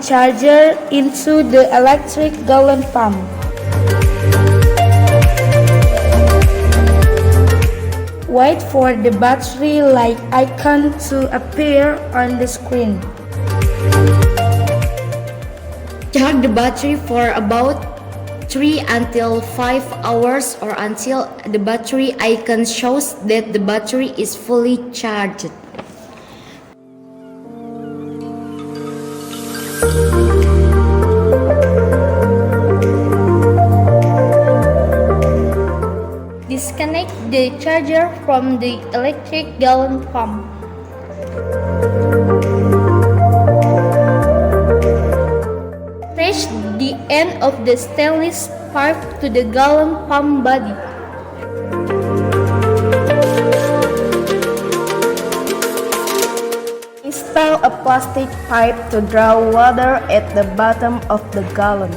charger into the electric gallon pump. Wait for the battery light icon to appear on the screen. Charge the battery for about 3 until 5 hours or until the battery icon shows that the battery is fully charged. Disconnect the charger from the electric gallon pump. Attach the end of the stainless pipe to the gallon pump body. Install a plastic pipe to draw water at the bottom of the gallon.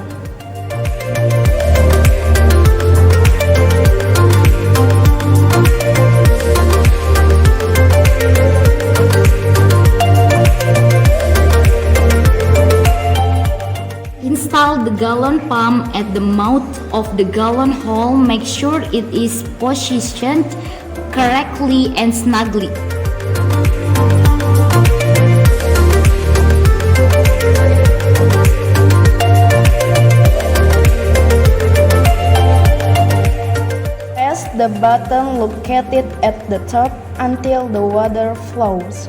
Install the gallon pump at the mouth of the gallon hole. Make sure it is positioned correctly and snugly. Press the button located at the top until the water flows.